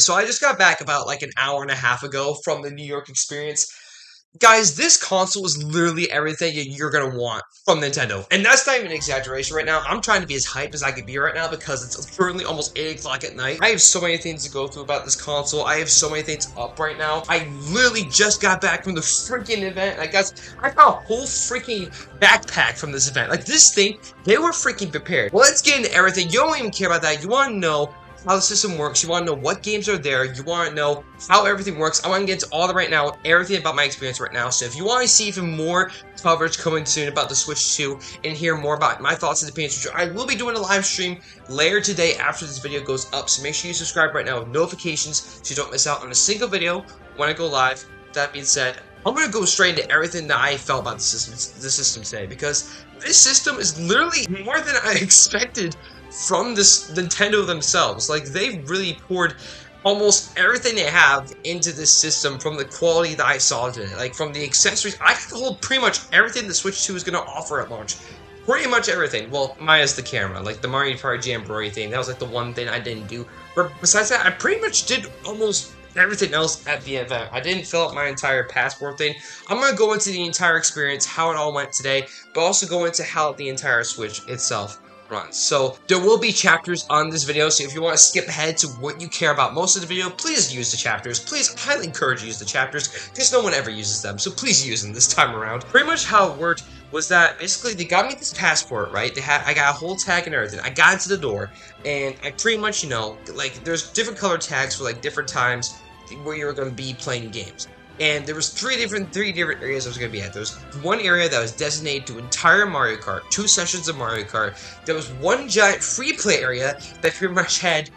so I just got back about like an hour and a half ago from the New York experience. Guys, this console is literally everything you're gonna want from Nintendo. And that's not even an exaggeration right now. I'm trying to be as hyped as I can be right now because it's currently almost 8 o'clock at night. I have so many things to go through about this console. I have so many things up right now. I literally just got back from the freaking event. I got a whole freaking backpack from this event. Like, this thing, they were freaking prepared. Well, let's get into everything. You don't even care about that. You want to know how the system works, you want to know what games are there, you want to know how everything works. I want to get into all that right now, everything about my experience right now. So if you want to see even more coverage coming soon about the Switch 2 and hear more about my thoughts on the PS2, I will be doing a live stream later today after this video goes up. So make sure you subscribe right now with notifications so you don't miss out on a single video when I go live. That being said, I'm going to go straight into everything that I felt about the system today, because this system is literally more than I expected from this Nintendo themselves. Like, they've really poured almost everything they have into this system, from the quality that I saw today, like from the accessories. I can hold pretty much everything the Switch 2 is going to offer at launch. Pretty much everything. Well, minus the camera, like the Mario Party Jamboree thing. That was like the one thing I didn't do. But besides that, I pretty much did almost everything else at the event. I didn't fill out my entire passport thing. I'm going to go into the entire experience, how it all went today, but also go into how the entire Switch itself runs. So there will be chapters on this video, so if you want to skip ahead to what you care about most of the video, please use the chapters. Please, I highly encourage you to use the chapters, because no one ever uses them, so please use them this time around. Pretty much how it worked was that basically they got me this passport, right? I got a whole tag and everything. I got into the door, and I pretty much, you know, like, there's different color tags for like different times where you're going to be playing games. And there was three different areas I was going to be at. There was one area that was designated to entire Mario Kart, 2 sessions of Mario Kart. There was one giant free play area that pretty much had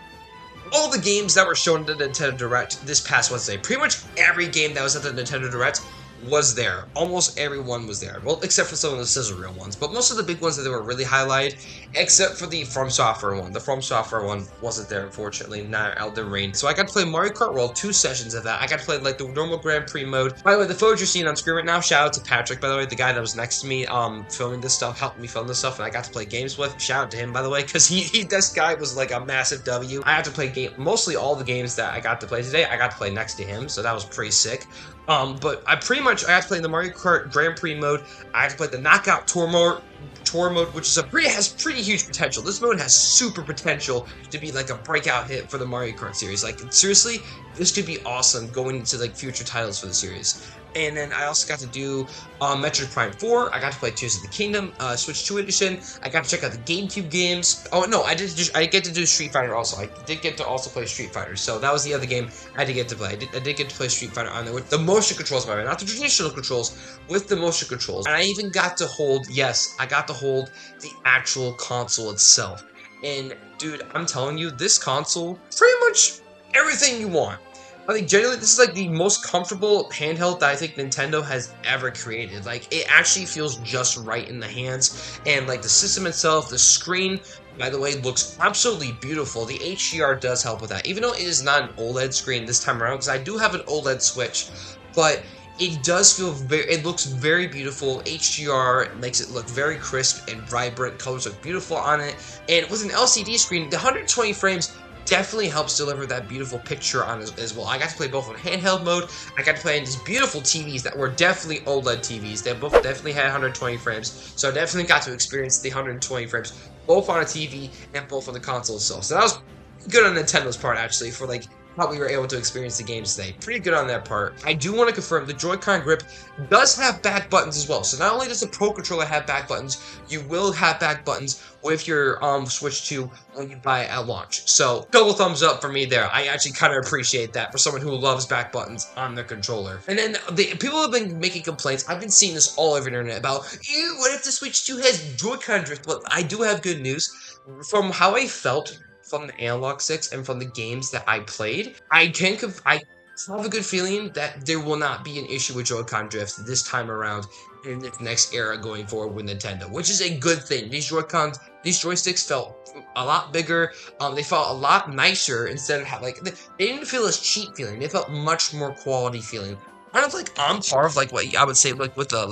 all the games that were shown at the Nintendo Direct this past Wednesday. Pretty much every game that was at the Nintendo Direct was there. Almost everyone was there. Well, except for some of the scissor reel ones. But most of the big ones that were really highlighted, except for the From Software one. The From Software one wasn't there, unfortunately, not Elden Ring. So I got to play Mario Kart World, 2 sessions of that. I got to play like the normal Grand Prix mode. By the way, the photos you're seeing on screen right now, shout out to Patrick, by the way, the guy that was next to me filming this stuff, helped me film this stuff, and I got to play games with. Shout out to him, by the way, because this guy was like a massive W. I had to play mostly all the games that I got to play today. I got to play next to him, so that was pretty sick. But I had to play in the Mario Kart Grand Prix mode. I had to play the Knockout Tour mode, which is has pretty huge potential. This mode has super potential to be like a breakout hit for the Mario Kart series. Like, seriously, this could be awesome going into like future titles for the series. And then I also got to do Metroid Prime 4. I got to play Tears of the Kingdom, Switch 2 edition. I got to check out the GameCube games. Oh no, I get to do Street Fighter also. I did get to also play Street Fighter. So that was the other game I had to get to play. I did get to play Street Fighter on there with the motion controls, by the way, not the traditional controls, with the motion controls. And I even got to hold, yes, I got to hold the actual console itself. And dude, I'm telling you, this console, pretty much everything you want. I think generally this is like the most comfortable handheld that I think Nintendo has ever created. Like, it actually feels just right in the hands, and like the system itself, the screen, by the way, looks absolutely beautiful. The HDR does help with that, even though it is not an OLED screen this time around, because I do have an OLED Switch, but it does feel it looks very beautiful. HDR makes it look very crisp and vibrant. Colors look beautiful on it, and with an LCD screen, the 120 frames definitely helps deliver that beautiful picture on as well. I got to play both on handheld mode. I got to play in these beautiful TVs that were definitely OLED TVs. They both definitely had 120 frames, so I definitely got to experience the 120 frames both on a TV and both on the console itself. So that was good on Nintendo's part, actually, for like how we were able to experience the games today. Pretty good on that part. I do want to confirm the Joy-Con grip does have back buttons as well. So not only does the Pro Controller have back buttons, you will have back buttons with your Switch 2 when you buy it at launch. So double thumbs up for me there. I actually kind of appreciate that for someone who loves back buttons on their controller. And then people have been making complaints. I've been seeing this all over the internet about, ew, what if the Switch 2 has Joy-Con drift? But I do have good news. From how I felt from the analog sticks and from the games that I played, I have a good feeling that there will not be an issue with Joy-Con drift this time around in the next era going forward with Nintendo, which is a good thing. These joysticks felt a lot bigger. They felt a lot nicer instead of like they didn't feel as cheap feeling. They felt much more quality feeling. Kind of like on par of like what I would say like with the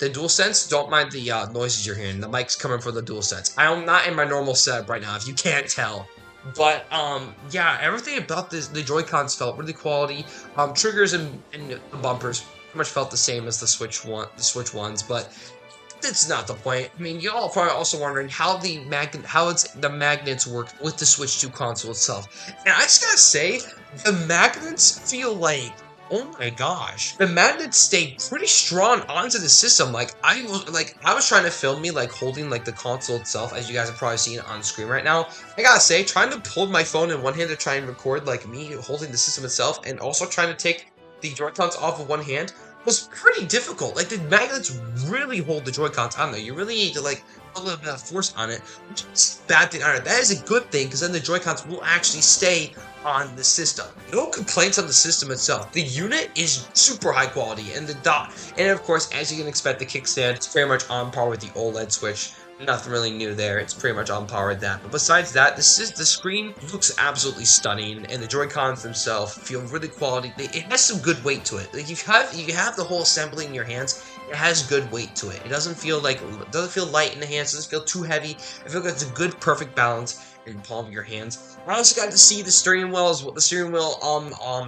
the DualSense. Don't mind the noises you're hearing. The mic's coming from the DualSense. I'm not in my normal setup right now, if you can't tell. But yeah, everything about the Joy-Cons felt really quality. Triggers and the bumpers pretty much felt the same as the Switch ones, but that's not the point. I mean, y'all are probably also wondering how the magnets work with the Switch 2 console itself. And I just gotta say, the magnets feel like, oh my gosh, the magnets stay pretty strong onto the system. I was trying to film me holding the console itself, as you guys have probably seen on screen right now. I gotta say, trying to hold my phone in one hand to try and record me holding the system itself, and also trying to take the Joy-Cons off of one hand was pretty difficult. The magnets really hold the Joy-Cons on there. You really need to put a little bit of force on it, which is a bad thing on it. That is a good thing, because then the Joy-Cons will actually stay on the system. No complaints on the system itself. The unit is super high quality, and the dot, and of course, as you can expect, the kickstand is very much on par with the OLED Switch. Nothing really new there. It's pretty much on par with that. But besides that, the screen looks absolutely stunning, and the Joy-Cons themselves feel really quality. It has some good weight to it. You have the whole assembly in your hands. It has good weight to it. It doesn't feel light in the hands. It doesn't feel too heavy. I feel like it's a good, perfect balance in the palm of your hands. I also got to see the steering wheel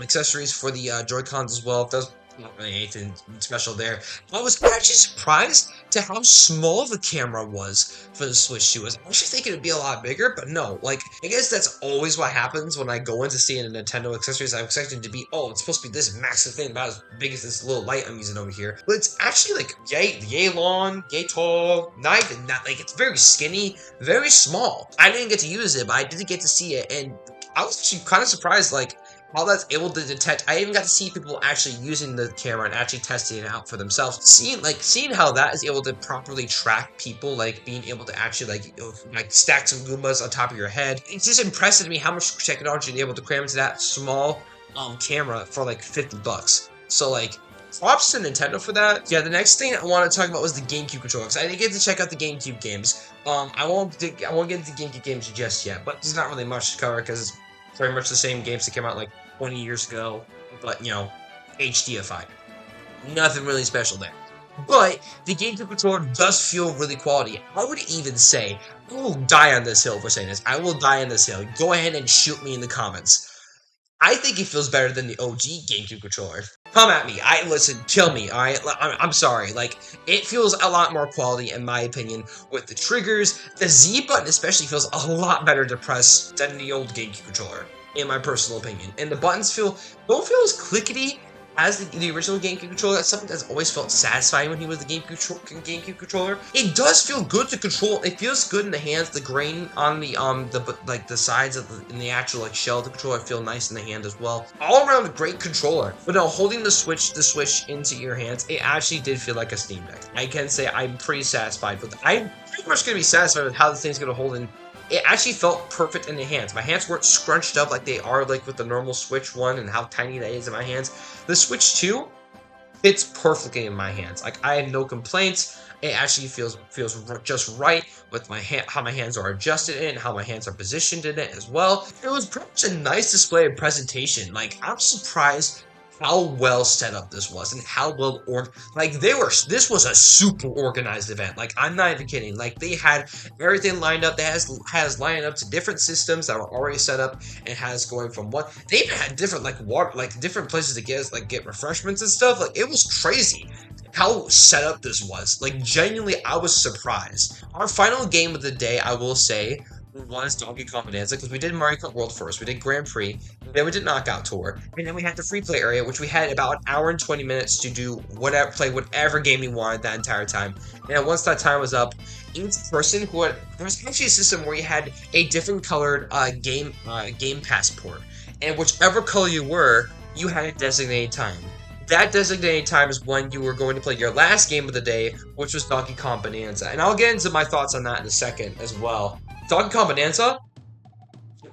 accessories for the Joy-Cons as well. Those not really anything special there. I was actually surprised to how small the camera was for the Switch 2. I was actually thinking it'd be a lot bigger, but no. I guess that's always what happens when I go into seeing a Nintendo accessories. I'm expecting it to be, oh, it's supposed to be this massive thing about as big as this little light I'm using over here. But it's actually yay long, yay tall, not it's very skinny, very small. I didn't get to use it, but I did get to see it, and I was actually kind of surprised, how that's able to detect. I even got to see people actually using the camera and actually testing it out for themselves. Seeing how that is able to properly track people, being able to actually stack some Goombas on top of your head. It's just impressive to me how much technology you're able to cram into that small camera for $50. So props to Nintendo for that. Yeah, the next thing I want to talk about was the GameCube controller, because I didn't get to check out the GameCube games. I won't get into the GameCube games just yet, but there's not really much to cover because it's very much the same games that came out 20 years ago, but HDified. Nothing really special there. But the GameCube controller does feel really quality. I would even say, I will die on this hill for saying this. I will die on this hill. Go ahead and shoot me in the comments. I think it feels better than the OG GameCube controller. Come at me. Listen, kill me, alright? I'm sorry. It feels a lot more quality, in my opinion, with the triggers. The Z button especially feels a lot better to press than the old GameCube controller, in my personal opinion. And the buttons don't feel as clickety as the original GameCube controller. That's something that's always felt satisfying when he was the GameCube controller. It does feel good to control. It feels good in the hands. The grain on the sides of in the actual shell of the controller feel nice in the hand as well. All around a great controller. But now holding the Switch into your hands, it actually did feel like a Steam Deck. I can say I'm pretty satisfied with it. I'm pretty much gonna be satisfied with how the thing's gonna hold in. It actually felt perfect in the hands. My hands weren't scrunched up like they are with the normal Switch 1 and how tiny that is in my hands. The Switch 2 fits perfectly in my hands. I had no complaints. It actually feels just right with how my hands are adjusted in it and how my hands are positioned in it as well. It was pretty much a nice display of presentation. I'm surprised how well set up this was and how well this was a super organized event. I'm not even kidding. They had everything lined up. That has lined up to different systems that were already set up and has going from what they even had different water, different places to get refreshments and stuff. It was crazy how set up this was. Genuinely, I was surprised. Our final game of the day, I will say, was Donkey Kong Bananza, because we did Mario Kart World first, we did Grand Prix, then we did Knockout Tour, and then we had the free play area, which we had about an hour and 20 minutes to play whatever game we wanted that entire time. And once that time was up, each person there was actually a system where you had a different colored game passport, and whichever color you were, you had a designated time. That designated time is when you were going to play your last game of the day, which was Donkey Kong Bananza. And I'll get into my thoughts on that in a second as well. Donkey Kong Bananza?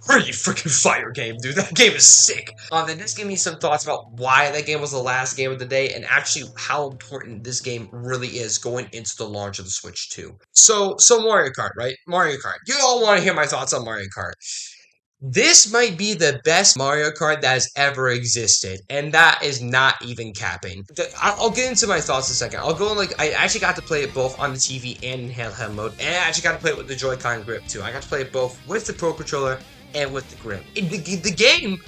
Pretty freaking fire game, dude. That game is sick. Then just give me some thoughts about why that game was the last game of the day and actually how important this game really is going into the launch of the Switch 2. So Mario Kart, right? Mario Kart. You all want to hear my thoughts on Mario Kart. This might be the best Mario Kart that has ever existed, and that is not even capping. I'll get into my thoughts in a second. I'll go I actually got to play it both on the TV and in handheld mode, and I actually got to play it with the Joy-Con grip too. I got to play it both with the Pro Controller and with the grip. The game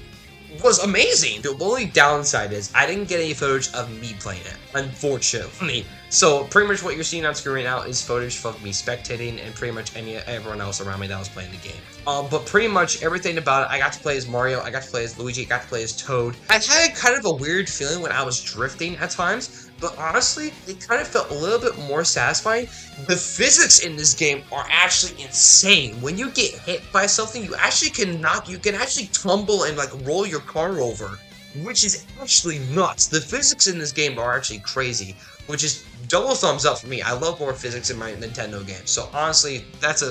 was amazing. The only downside is I didn't get any footage of me playing it, unfortunately. So pretty much what you're seeing on screen right now is footage of me spectating and pretty much everyone else around me that was playing the game. But pretty much everything about it, I got to play as Mario, I got to play as Luigi, I got to play as Toad. I had kind of a weird feeling when I was drifting at times, but honestly, it kind of felt a little bit more satisfying. The physics in this game are actually insane. When you get hit by something, you can actually tumble and like roll your car over, which is actually nuts. The physics in this game are actually crazy, which is double thumbs up for me. I love more physics in my Nintendo games. So honestly, that's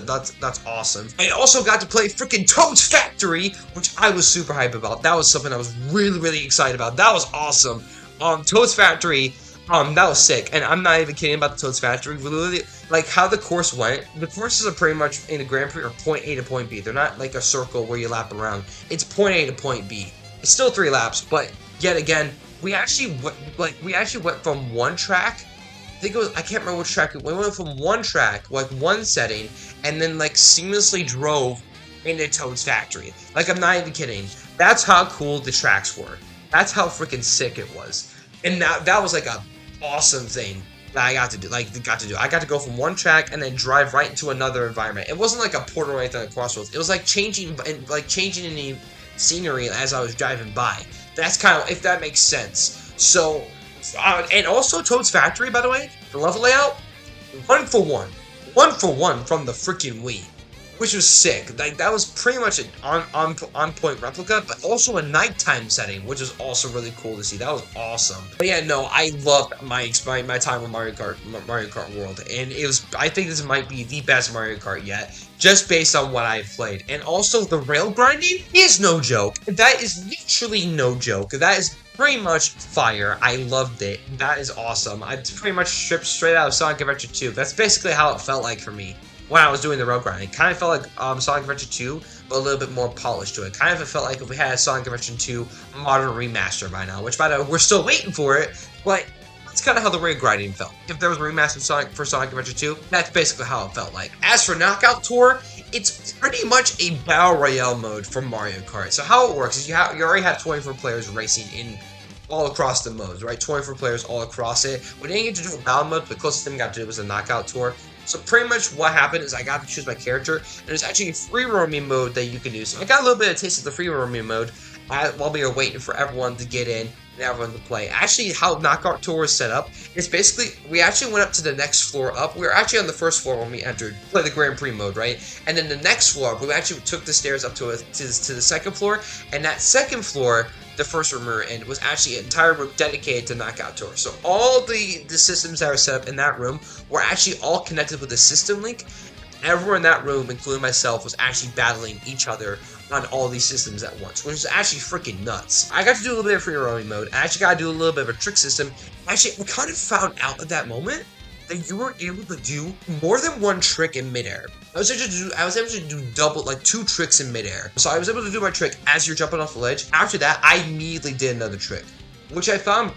awesome. I also got to play freaking Toad's Factory, which I was super hyped about. That was something I was really excited about. That was awesome. Toad's Factory, that was sick. And I'm not even kidding about the Toad's Factory. Literally, like how the course went. The courses are pretty much in a Grand Prix are point A to point B. They're not like a circle where you lap around. It's point A to point B. It's still 3 laps, but yet again, we actually went from one track. I think it was, I can't remember which track. We went from one track, like one setting, and then like seamlessly drove into Toad's Factory. Like, I'm not even kidding. That's how cool the tracks were. That's how freaking sick it was. And that was like a awesome thing that I got to do. I got to go from one track and then drive right into another environment. It wasn't like a portal or anything like Crossroads. It was like changing in the scenery as I was driving by. That's kind of, if that makes sense. So, and also Toad's Factory, by the way, the level layout, 1 for 1. 1 for 1 from the freaking Wii, which was sick. Like, that was pretty much an on-point replica, but also a nighttime setting, which is also really cool to see. That was awesome. But yeah, no, I loved my time with Mario Kart World, and I think this might be the best Mario Kart yet, just based on what I've played. And also, the rail grinding is no joke. That is literally no joke. That is pretty much fire. I loved it. That is awesome. I pretty much stripped straight out of Sonic Adventure 2. That's basically how it felt like for me when I was doing the rail grinding. It kind of felt like Sonic Adventure 2, but a little bit more polished to it. Kind of felt like if we had a Sonic Adventure 2 modern remaster by now, which by the way, we're still waiting for it, but that's kind of how the rail grinding felt. If there was a remastered Sonic Adventure 2, that's basically how it felt like. As for Knockout Tour, it's pretty much a Battle Royale mode for Mario Kart. So how it works is you already have 24 players racing in all across the modes, right? 24 players all across it. We didn't get to do a battle mode, the closest thing we got to do was a Knockout Tour. So pretty much what happened is I got to choose my character, and there's actually a free roaming mode that you can do. So I got a little bit of a taste of the free roaming mode while we were waiting for everyone to get in and everyone to play. Actually, how Knockout Tour is set up is basically, we actually went up to the next floor up. We were actually on the first floor when we entered, play the Grand Prix mode, right? And then the next floor, we actually took the stairs up to the second floor, and that second floor, the first room we were in, was actually an entire room dedicated to Knockout Tour. So all the systems that were set up in that room were actually all connected with a system link. Everyone in that room, including myself, was actually battling each other on all these systems at once, which is actually freaking nuts. I got to do a little bit of free roaming mode. I actually got to do a little bit of a trick system. Actually, I kind of found out at that moment that you were able to do more than one trick in midair. I was able to do double, like 2 tricks in midair. So I was able to do my trick as you're jumping off the ledge. After that, I immediately did another trick, which I found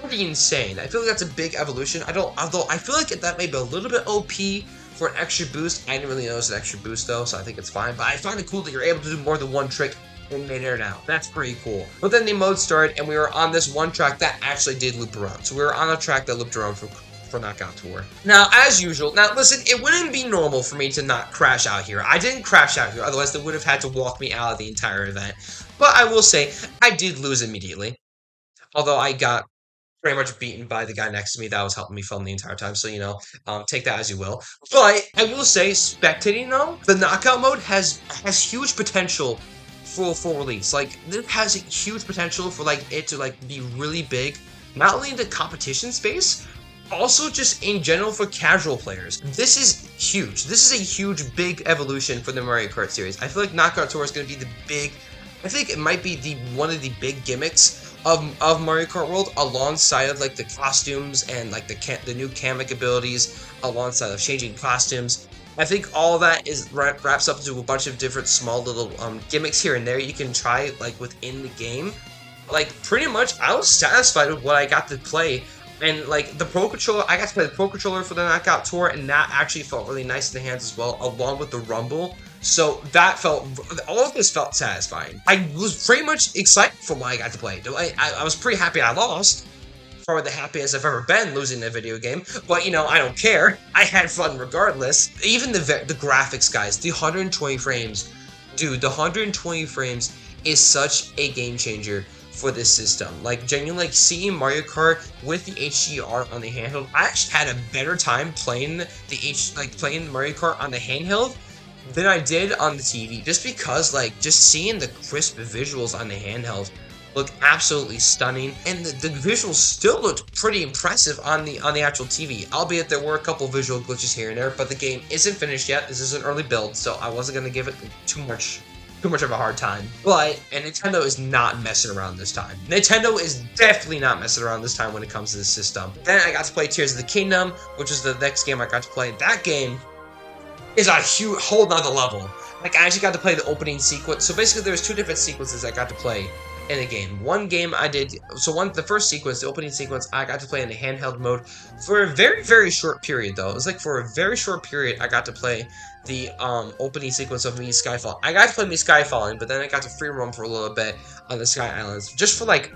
pretty insane. I feel like that's a big evolution. Although I feel like that may be a little bit OP for an extra boost. I didn't really notice an extra boost though, so I think it's fine. But I find it cool that you're able to do more than one trick in midair now. That's pretty cool. But then the mode started, and we were on this one track that actually did loop around. So we were on a track that looped around for Knockout Tour. Now, as usual, listen, it wouldn't be normal for me to not crash out here. I didn't crash out here, otherwise they would have had to walk me out of the entire event. But I will say, I did lose immediately. Although I got pretty much beaten by the guy next to me that was helping me film the entire time, so, take that as you will. But I will say, spectating though, the knockout mode has huge potential for release. Like, this has a huge potential for, like, it to, like, be really big, not only in the competition space, also just in general for casual players. This is huge. This is a huge, big evolution for the Mario Kart series. I feel like Knockout Tour is going to be I think it might be one of the big gimmicks of Mario Kart World, alongside of like the costumes and like the new Kamek abilities, alongside of changing costumes. I think all that wraps up into a bunch of different small little gimmicks here and there you can try like within the game. Like, pretty much I was satisfied with what I got to play. And, like, the Pro Controller, I got to play the Pro Controller for the Knockout Tour, and that actually felt really nice in the hands as well, along with the Rumble. So that felt, all of this felt satisfying. I was pretty much excited for what I got to play. I was pretty happy I lost. Probably the happiest I've ever been losing a video game, but you know, I don't care. I had fun regardless. Even the graphics, guys, the 120 frames, dude, the 120 frames is such a game changer for this system. Like, genuinely, like, seeing Mario Kart with the HDR on the handheld, I actually had a better time playing playing Mario Kart on the handheld than I did on the TV, just because, like, just seeing the crisp visuals on the handheld look absolutely stunning, and the visuals still looked pretty impressive on the actual TV, albeit there were a couple visual glitches here and there, but the game isn't finished yet. This is an early build, so I wasn't going to give it too much of a hard time. But, and Nintendo is not messing around this time. Nintendo is definitely not messing around this time when it comes to this system. Then I got to play Tears of the Kingdom, which is the next game I got to play. That game is a huge, whole nother level. Like, I actually got to play the opening sequence. So basically, there's two different sequences I got to play in a game. One game I did, the first sequence, the opening sequence, I got to play in the handheld mode for a very, very short period, though. It was like for a very short period, I got to play the opening sequence of me Skyfall. I got to play me Skyfalling, but then I got to free roam for a little bit on the Sky Islands, just for like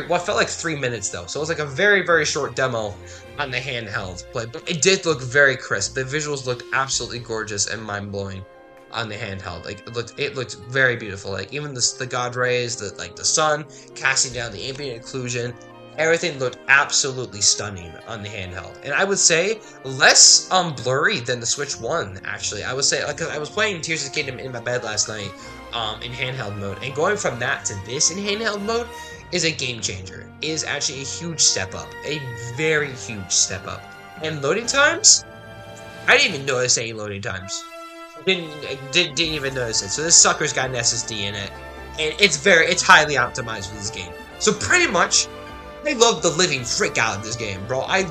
what felt like 3 minutes, though. So it was like a very, very short demo on the handheld play, but it did look very crisp. The visuals looked absolutely gorgeous and mind-blowing on the handheld. Like, it looked very beautiful. Like, even the god rays, the sun casting down the ambient occlusion, everything looked absolutely stunning on the handheld. And I would say less blurry than the Switch 1, actually. I would say, like, 'cause I was playing Tears of the Kingdom in my bed last night in handheld mode, and going from that to this in handheld mode is a game changer. It is actually a huge step up, a very huge step up. And loading times, I didn't even notice any loading times. Didn't even notice it. So this sucker's got an SSD in it, and it's highly optimized for this game. So pretty much, I love the living frick out of this game, bro. I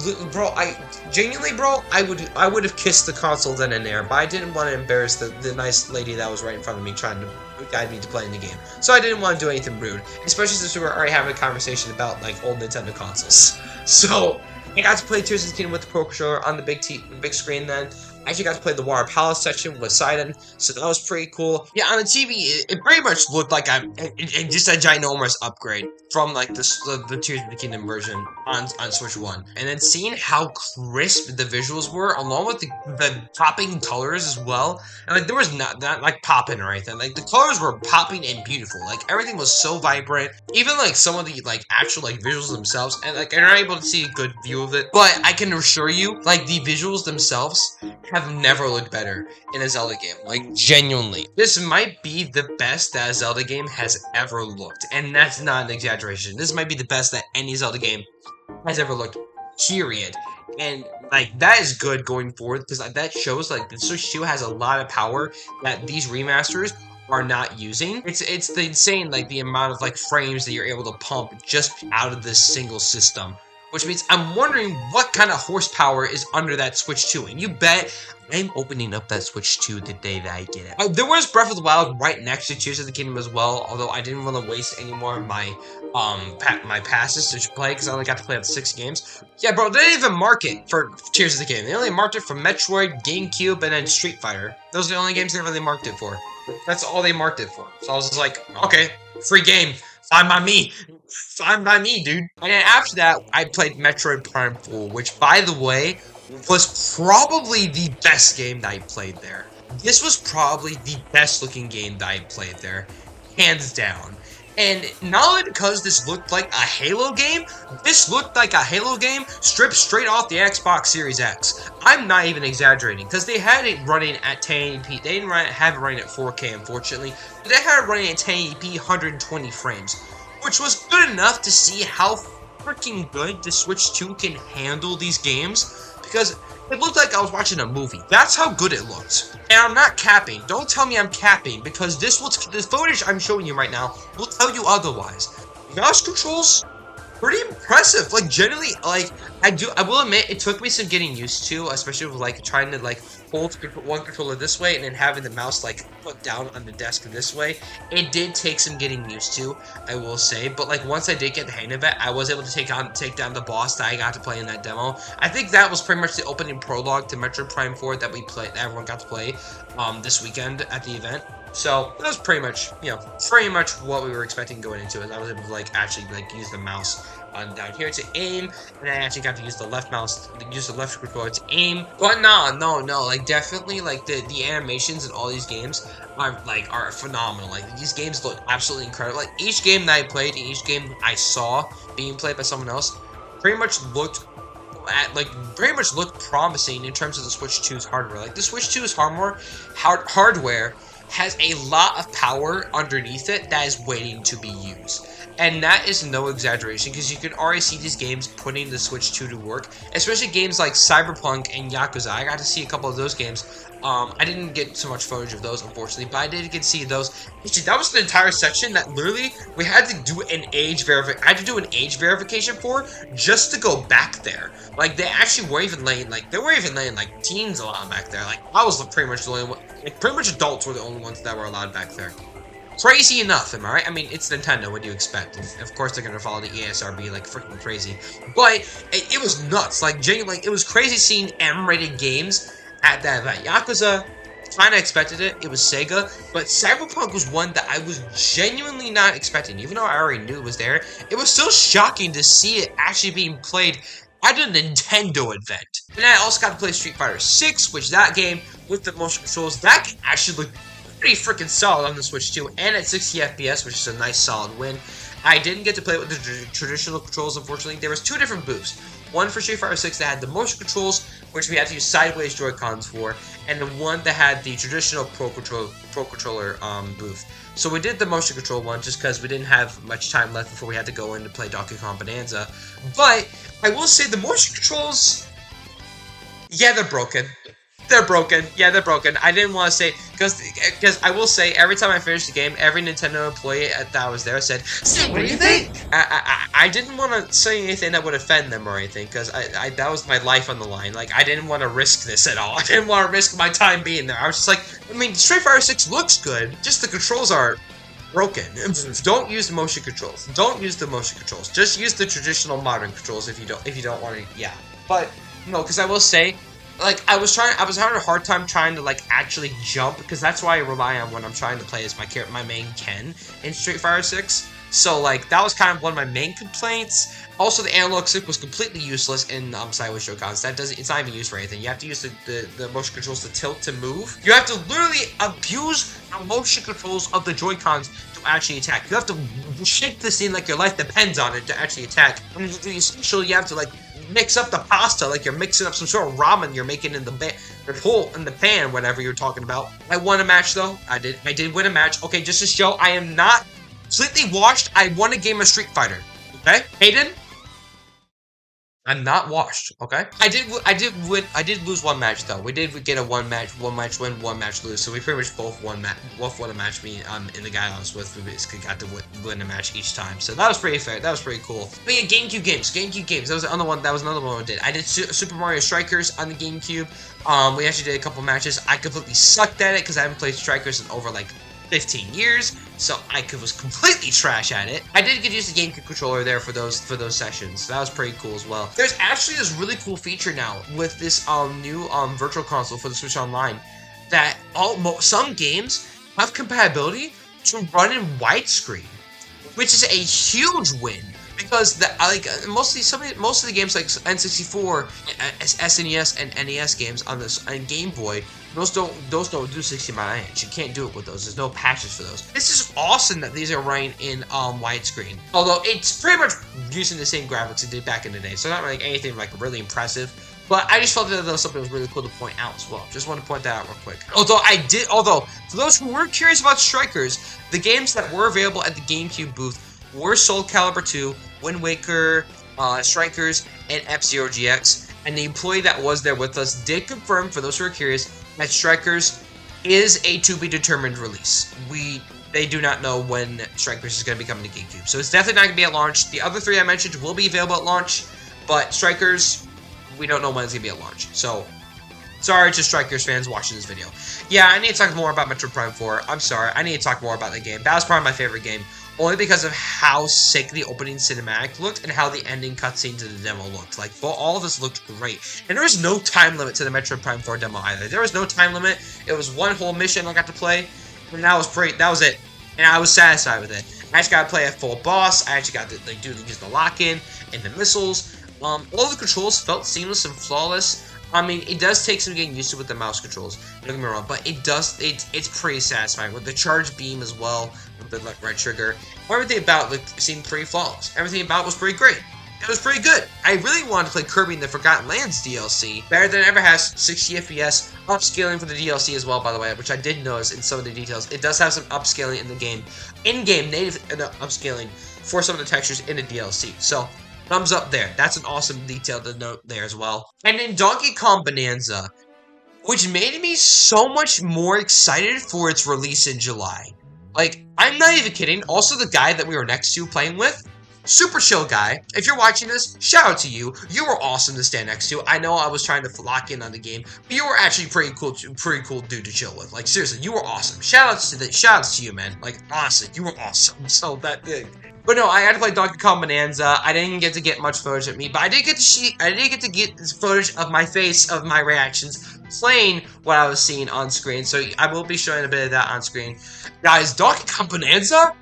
genuinely, bro, I would have kissed the console then and there, but I didn't want to embarrass the nice lady that was right in front of me trying to guide me to playing the game. So I didn't want to do anything rude, especially since we were already having a conversation about like old Nintendo consoles. So I got to play Tears of the Kingdom with the Pro Controller on the big screen then. I actually got to play the Water Palace section with Sidon, so that was pretty cool. Yeah, on the TV, it pretty much looked like just a ginormous upgrade from like the Tears of the Kingdom version on Switch 1. And then seeing how crisp the visuals were, along with the popping colors as well. And like there was not like popping or anything. Like the colors were popping and beautiful. Like everything was so vibrant. Even like some of the like actual like visuals themselves, and like you're not able to see a good view of it. But I can assure you, like the visuals themselves have never looked better in a Zelda game. Like, genuinely. This might be the best that a Zelda game has ever looked. And that's not an exaggeration. This might be the best that any Zelda game has ever looked. Period. And, like, that is good going forward, because that shows, like, the Switch 2 has a lot of power that these remasters are not using. It's insane, like, the amount of, like, frames that you're able to pump just out of this single system. Which means I'm wondering what kind of horsepower is under that Switch 2. And you bet I'm opening up that Switch 2 the day that I get it. There was Breath of the Wild right next to Tears of the Kingdom as well, although I didn't want to waste any more of my my passes to play, because I only got to play up 6 games. Yeah, bro, they didn't even mark it for Tears of the Kingdom. They only marked it for Metroid, GameCube, and then Street Fighter. Those are the only games they really marked it for. That's all they marked it for. So I was just like, okay, free game. Fine by me. Fine by me, dude. And then after that, I played Metroid Prime 4, which, by the way, was probably the best game that I played there. This was probably the best looking game that I played there, hands down. And not only because this looked like a Halo game, this looked like a Halo game stripped straight off the Xbox Series X. I'm not even exaggerating, because they had it running at 1080p. They didn't have it running at 4K, unfortunately. But they had it running at 1080p, 120 frames, which was good enough to see how freaking good the Switch 2 can handle these games, because it looked like I was watching a movie. That's how good it looked. And I'm not capping. Don't tell me I'm capping, because this footage I'm showing you right now will tell you otherwise. Mouse controls pretty impressive. Like, generally, like, I will admit, it took me some getting used to, especially with, like, trying to, like, hold one controller this way and then having the mouse, like, put down on the desk this way. It did take some getting used to, I will say, but, like, once I did get the hang of it, I was able to take down the boss that I got to play in that demo. I think that was pretty much the opening prologue to Metroid Prime 4 that that everyone got to play, this weekend at the event. So that was pretty much, you know, pretty much what we were expecting going into it. I was able to, like, actually, like, use the mouse down here to aim, and I actually got to use the left mouse, use the left controller to aim. But no, like, definitely, like, the animations in all these games are phenomenal. Like, these games look absolutely incredible. Like, each game that I played, each game I saw being played by someone else, pretty much looked promising in terms of the Switch 2's hardware. Like, the Switch 2's hardware has a lot of power underneath it that is waiting to be used. And that is no exaggeration, because you can already see these games putting the Switch 2 to work, especially games like Cyberpunk and Yakuza. I got to see a couple of those games. I didn't get so much footage of those, unfortunately, but I did get to see those. Actually, that was the entire section that literally we had to do an age verification. I had to do an age verification for just to go back there. Like, they actually were even laying, like, like, teens allowed back there. Like, I was pretty much the only one, like, pretty much adults were the only ones that were allowed back there. Crazy enough, am I right? I mean, it's Nintendo, what do you expect? And of course, they're gonna follow the ESRB like freaking crazy. But it was nuts. Like, genuinely, like, it was crazy seeing M-rated games at that event. Yakuza, kinda expected it. It was Sega. But Cyberpunk was one that I was genuinely not expecting. Even though I already knew it was there, it was still shocking to see it actually being played at a Nintendo event. And I also got to play Street Fighter 6, which that game, with the motion controls, that can actually look pretty freaking solid on the Switch 2, and at 60 FPS, which is a nice solid win. I didn't get to play with the traditional controls, unfortunately. There was two different booths. One for Street Fighter 6 that had the motion controls, which we had to use sideways Joy-Cons for, and the one that had the traditional Pro Controller booth. So we did the motion control one just because we didn't have much time left before we had to go in to play Kong Bananza. But I will say the motion controls, yeah, they're broken. They're broken. Yeah, they're broken. I didn't want to say, because I will say, every time I finished the game, every Nintendo employee that was there said, "So, what do you think?" I didn't want to say anything that would offend them or anything, because that was my life on the line. Like, I didn't want to risk this at all. I didn't want to risk my time being there. I was just like, I mean, Street Fighter 6 looks good, just the controls are broken. Don't use the motion controls. Don't use the motion controls. Just use the traditional modern controls if you don't want to, yeah. But, no, because I will say, like, I was having a hard time trying to, like, actually jump, because that's why I rely on when I'm trying to play as my main Ken in Street Fighter 6. So, like, that was kind of one of my main complaints. Also, the analog stick was completely useless in sideways Joy-Cons. It's not even used for anything. You have to use the motion controls to tilt to move. You have to literally abuse the motion controls of the Joy-Cons to actually attack. You have to shake the scene like your life depends on it to actually attack. And essentially, you have to, like, mix up the pasta like you're mixing up some sort of ramen you're making in the pan, whatever you're talking about. I won a match though. I did win a match. Okay, just to show I am not completely washed. I won a game of Street Fighter. Okay, Hayden, I'm not washed. Okay, I did lose one match though. We did get a one match win, one match lose. So we pretty much both won a match. Me and the guy I was with, we basically got to win a match each time. So that was pretty fair. That was pretty cool. But yeah, GameCube games. That was another one. That was another one we did. I did Super Mario Strikers on the GameCube. We actually did a couple matches. I completely sucked at it because I haven't played Strikers in over like 15 years, so I was completely trash at it. I did get used to GameCube controller there for those sessions. So that was pretty cool as well. There's actually this really cool feature now with this new virtual console for the Switch Online that some games have compatibility to run in widescreen, which is a huge win. Because most of the games like N64, SNES, and NES games on Game Boy, those don't do 60:9. You can't do it with those. There's no patches for those. This is awesome that these are running in widescreen. Although it's pretty much using the same graphics it did back in the day, so not like anything like really impressive. But I just felt that was something that was really cool to point out as well. Just want to point that out real quick. Although for those who were curious about Strikers, the games that were available at the GameCube booth were Soul Calibur 2, Wind Waker, Strikers, and F-Zero GX. And the employee that was there with us did confirm, for those who are curious, that Strikers is a to-be-determined release. they do not know when Strikers is going to be coming to GameCube. So it's definitely not going to be at launch. The other 3 I mentioned will be available at launch, but Strikers, we don't know when it's going to be at launch. So, sorry to Strikers fans watching this video. Yeah, I need to talk more about Metroid Prime 4. I'm sorry, I need to talk more about the game. That was probably my favorite game, only because of how sick the opening cinematic looked and how the ending cutscene to the demo looked. Like, all of this looked great. And there was no time limit to the Metroid Prime 4 demo either. There was no time limit. It was one whole mission I got to play, and that was great. That was it. And I was satisfied with it. I actually got to play a full boss. I actually got to use the lock-in and the missiles. All the controls felt seamless and flawless. I mean, it does take some getting used to with the mouse controls, don't get me wrong, but it's pretty satisfying with the charge beam as well, with the right trigger. Everything about it seemed pretty flawless. Everything about it was pretty great. It was pretty good. I really wanted to play Kirby and the Forgotten Lands DLC better than it ever has. 60 FPS, upscaling for the DLC as well, by the way, which I did notice in some of the details. It does have some upscaling in the game, in-game native upscaling for some of the textures in the DLC. So, thumbs up there. That's an awesome detail to note there as well. And in Donkey Kong Bananza, which made me so much more excited for its release in July. Like, I'm not even kidding. Also, the guy that we were next to playing with, super chill guy. If you're watching this, shout out to you. You were awesome to stand next to. I know I was trying to lock in on the game, but you were actually pretty cool dude to chill with. Like, seriously, you were awesome. Shout outs to you, man. Like, honestly, you were awesome. So that thing. But no, I had to play Donkey Kong Bananza. I didn't get to get much footage of me, but I did get to get footage of my face, of my reactions, playing what I was seeing on screen. So I will be showing a bit of that on screen. Guys, Donkey Kong Bananza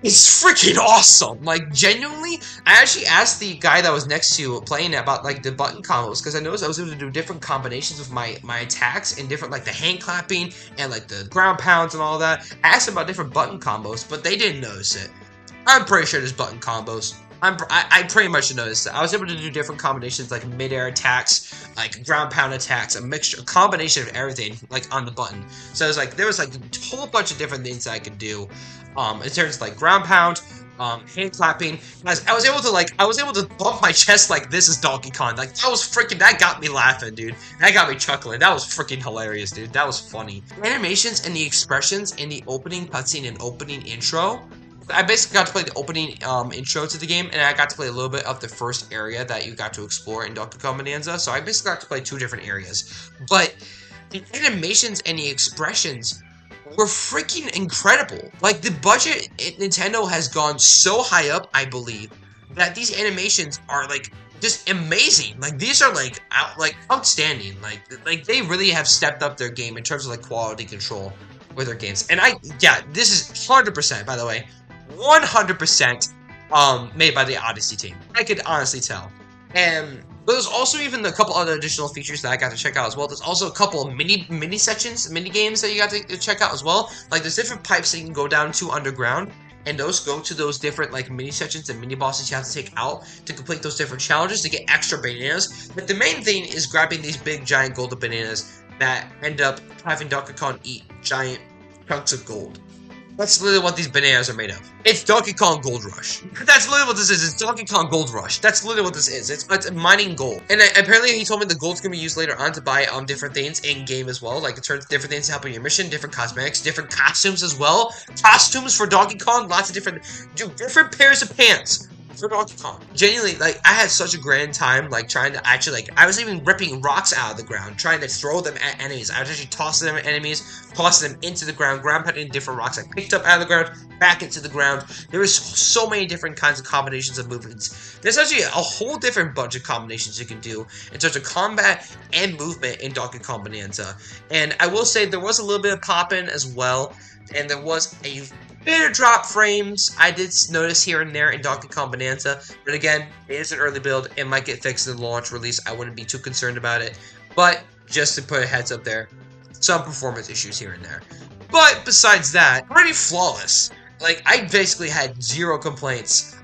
is freaking awesome. Like, genuinely, I actually asked the guy that was next to playing it about, like, the button combos, because I noticed I was able to do different combinations with my attacks and different, like, the hand clapping and, like, the ground pounds and all that. I asked them about different button combos, but they didn't notice it. I'm pretty sure there's button combos. I pretty much noticed that. I was able to do different combinations, like mid-air attacks, like ground pound attacks, a combination of everything, like on the button. So it was like, there was like a whole bunch of different things that I could do, in terms of like ground pound, hand clapping. I was able to bump my chest like this is Donkey Kong. Like, that got me laughing, dude. That got me chuckling. That was freaking hilarious, dude. That was funny. The animations and the expressions in the opening cutscene and opening intro, I basically got to play the opening intro to the game, and I got to play a little bit of the first area that you got to explore in Donkey Kong Bananza, so I basically got to play 2 different areas. But the animations and the expressions were freaking incredible. Like, the budget at Nintendo has gone so high up, I believe, that these animations are, like, just amazing. Like, these are, like, outstanding. Like, they really have stepped up their game in terms of, like, quality control with their games. And this is 100%, by the way, 100% made by the Odyssey team. I could honestly tell. And there's also even a couple other additional features that I got to check out as well. There's also a couple of mini games that you got to check out as well. Like, there's different pipes that you can go down to underground, and those go to those different, like, mini sections and mini bosses you have to take out to complete those different challenges to get extra bananas. But the main thing is grabbing these big giant golden bananas that end up having Donkey Kong eat giant chunks of gold. That's literally what these bananas are made of. It's Donkey Kong Gold Rush. That's literally what this is. It's Donkey Kong Gold Rush. That's literally what this is. It's mining gold. And apparently he told me the gold's gonna be used later on to buy different things in-game as well. Like, it turns different things to help in your mission, different cosmetics, different costumes as well. Costumes for Donkey Kong, lots of different pairs of pants for Donkey Kong. Genuinely, like, I had such a grand time, like, trying to actually, like, I was even ripping rocks out of the ground, trying to throw them at enemies. I was actually tossing them at enemies, tossing them into the ground pounding different rocks I picked up out of the ground, back into the ground. There was so many different kinds of combinations of movements. There's actually a whole different bunch of combinations you can do in terms of combat and movement in Donkey Kong Bananza. And I will say there was a little bit of pop-in as well, and there was a bit of drop frames I did notice here and there in Donkey Kong Bananza, but again, it is an early build. It might get fixed in the launch release. I wouldn't be too concerned about it, but just to put a heads up there, some performance issues here and there. But besides that, pretty flawless. Like, I basically had 0 complaints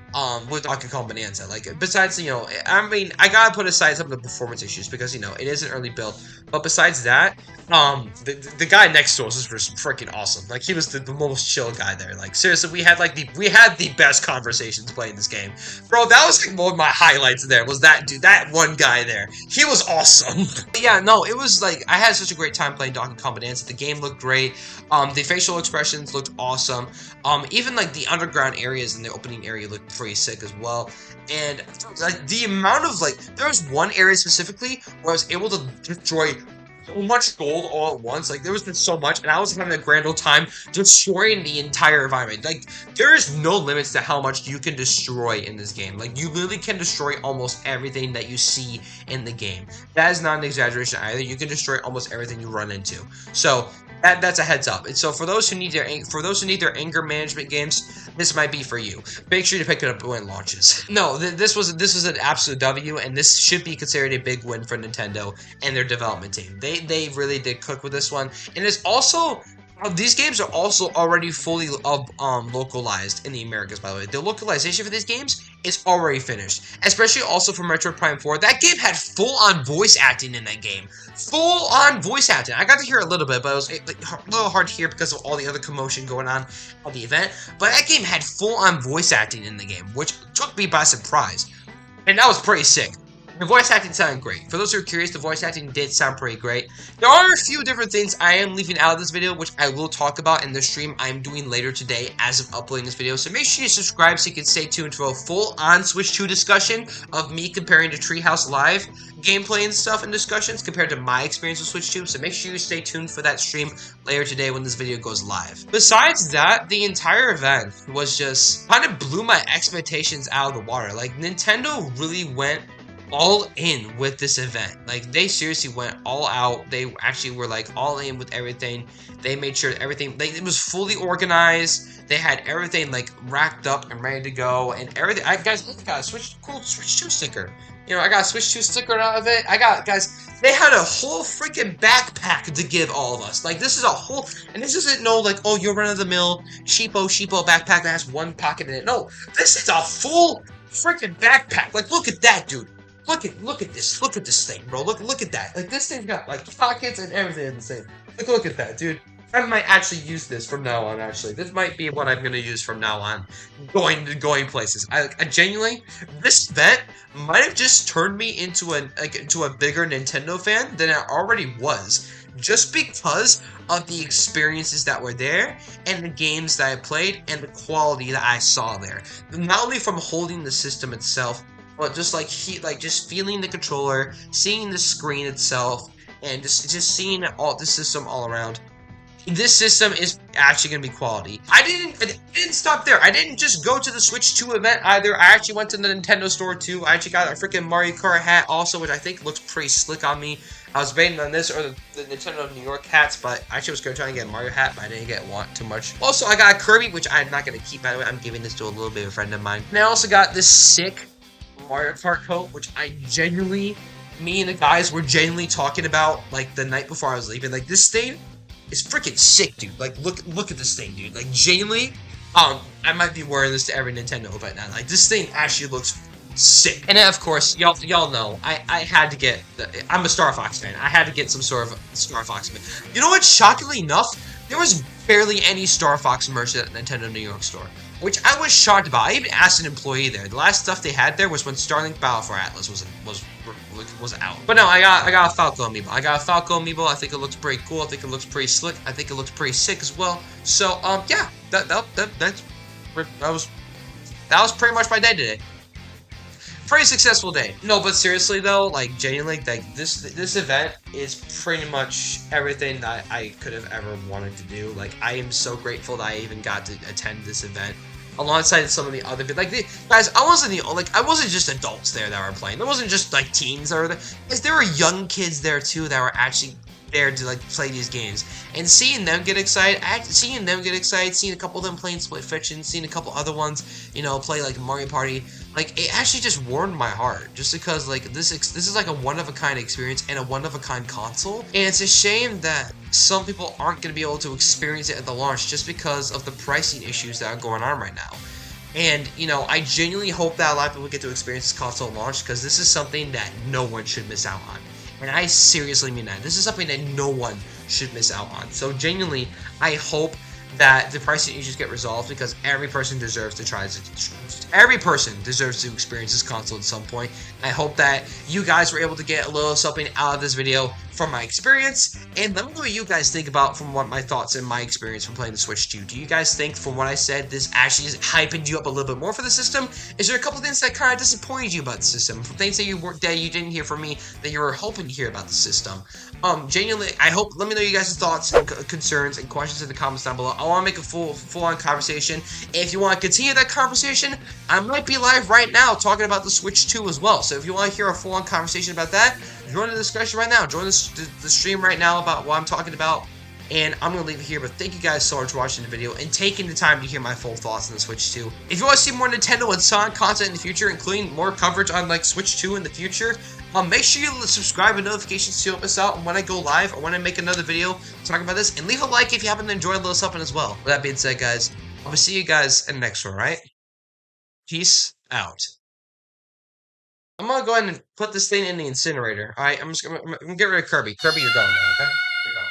with Donkey Kong Bananza. Like, besides, I mean, I gotta put aside some of the performance issues because, it is an early build. But besides that, the guy next to us was freaking awesome. Like, he was the most chill guy there. Like, seriously, we had the best conversations playing this game. Bro, that was like one of my highlights there, was that dude, that one guy there. He was awesome. But yeah, no, it was like, I had such a great time playing Donkey Kong Bananza. The game looked great. The facial expressions looked awesome. Even like the underground areas and the opening area looked pretty sick as well. And like the amount of there was one area specifically where I was able to destroy so much gold all at once. Like, there was just so much, and I was having a grand old time destroying the entire environment. Like, there is no limits to how much you can destroy in this game. Like, you literally can destroy almost everything that you see in the game. That is not an exaggeration either. You can destroy almost everything you run into. So that's a heads up. And so for those who need their anger management games, this might be for you. Make sure to pick it up when it launches. No, this was an absolute W, and this should be considered a big win for Nintendo and their development team. They really did cook with this one, and it's also. These games are also already fully localized in the Americas, by the way. The localization for these games is already finished. Especially also for Metroid Prime 4. That game had full-on voice acting in that game. Full-on voice acting. I got to hear a little bit, but it was a little hard to hear because of all the other commotion going on at the event. But that game had full-on voice acting in the game, which took me by surprise. And that was pretty sick. The voice acting sounded great. For those who are curious, the voice acting did sound pretty great. There are a few different things I am leaving out of this video, which I will talk about in the stream I'm doing later today as of uploading this video. So make sure you subscribe so you can stay tuned for a full-on Switch 2 discussion of me comparing to Treehouse Live gameplay and stuff and discussions compared to my experience with Switch 2. So make sure you stay tuned for that stream later today when this video goes live. Besides that, the entire event was just kind of blew my expectations out of the water. Like, Nintendo really went all in with this event. Like, they seriously went all out. They actually were like all in with everything. They made sure everything, it was fully organized. They had everything like racked up and ready to go and everything. Guys, look, I got a cool Switch 2 sticker. I got a Switch 2 sticker out of it. They had a whole freaking backpack to give all of us. Like, this is a whole, and this isn't oh, your run-of-the-mill sheepo backpack that has one pocket in it. No, this is a full freaking backpack. Like, look at that, dude. Look at this thing, bro. Look at that. Like, this thing's got like pockets and everything in the same. Look at that, dude. I might actually use this from now on. Actually, this might be what I'm gonna use from now on, going places. I genuinely, this event might have just turned me into a bigger Nintendo fan than I already was, just because of the experiences that were there and the games that I played and the quality that I saw there. Not only from holding the system itself, but just just feeling the controller, seeing the screen itself, and just seeing the system all around. This system is actually going to be quality. I didn't stop there. I didn't just go to the Switch 2 event either. I actually went to the Nintendo store too. I actually got a freaking Mario Kart hat also, which I think looks pretty slick on me. I was debating on this or the Nintendo New York hats, but I actually was going to try and get a Mario hat, but I didn't want too much. Also, I got a Kirby, which I'm not going to keep, by the way. I'm giving this to a little bit of a friend of mine. And I also got this sick Mario Kart coat, which me and the guys were genuinely talking about like the night before I was leaving. Like, this thing is freaking sick, dude. Like, look at this thing, dude. Like, genuinely, I might be wearing this to every Nintendo event now. Like, this thing actually looks sick. And then, of course, y'all know I had to get. I'm a Star Fox fan. I had to get some sort of Star Fox fan. You know what? Shockingly enough, there was barely any Star Fox merch at the Nintendo New York store, which I was shocked about. I even asked an employee there. The last stuff they had there was when Starlink Battle for Atlas was out. But no, I got a Falco amiibo. I think it looks pretty cool. I think it looks pretty slick. I think it looks pretty sick as well. So yeah, that was pretty much my day today. Pretty successful day. No, but seriously though, like, genuinely, like, this event is pretty much everything that I could have ever wanted to do. Like, I am so grateful that I even got to attend this event alongside some of the other guys. I wasn't just adults there that were playing. There wasn't just like teens that were there. Because there were young kids there too that were actually there to like play these games, and seeing them get excited, seeing a couple of them playing Split Fiction, seeing a couple other ones, play like Mario Party, like, it actually just warmed my heart, just because like this is like a one-of-a-kind experience and a one-of-a-kind console, and it's a shame that some people aren't going to be able to experience it at the launch just because of the pricing issues that are going on right now. And, I genuinely hope that a lot of people get to experience this console launch because this is something that no one should miss out on. And I seriously mean that. This is something that no one should miss out on. So, genuinely, I hope that the pricing issues get resolved because every person deserves to try this. Every person deserves to experience this console at some point. I hope that you guys were able to get a little something out of this video from my experience, and let me know what you guys think about from what my thoughts and my experience from playing the Switch 2. Do you guys think, from what I said, this actually is hyping you up a little bit more for the system? Is there a couple things that kind of disappointed you about the system? Things that you didn't hear from me that you were hoping to hear about the system? Genuinely, I hope. Let me know you guys' thoughts and concerns and questions in the comments down below. I want to make a full-on conversation. If you want to continue that conversation, I might be live right now talking about the Switch 2 as well. So if you want to hear a full-on conversation about that, join the discussion right now. Join the stream right now about what I'm talking about. And I'm going to leave it here, but thank you guys so much for watching the video and taking the time to hear my full thoughts on the Switch 2. If you want to see more Nintendo and Sonic content in the future, including more coverage on like Switch 2 in the future, make sure you subscribe and notifications so you don't miss out when I go live or when I make another video talking about this. And leave a like if you happen to enjoy a little something as well. With that being said, guys, I'm going to see you guys in the next one, right? Peace out. I'm going to go ahead and put this thing in the incinerator. Alright, I'm going to get rid of Kirby. Kirby, you're gone now, okay? You're gone.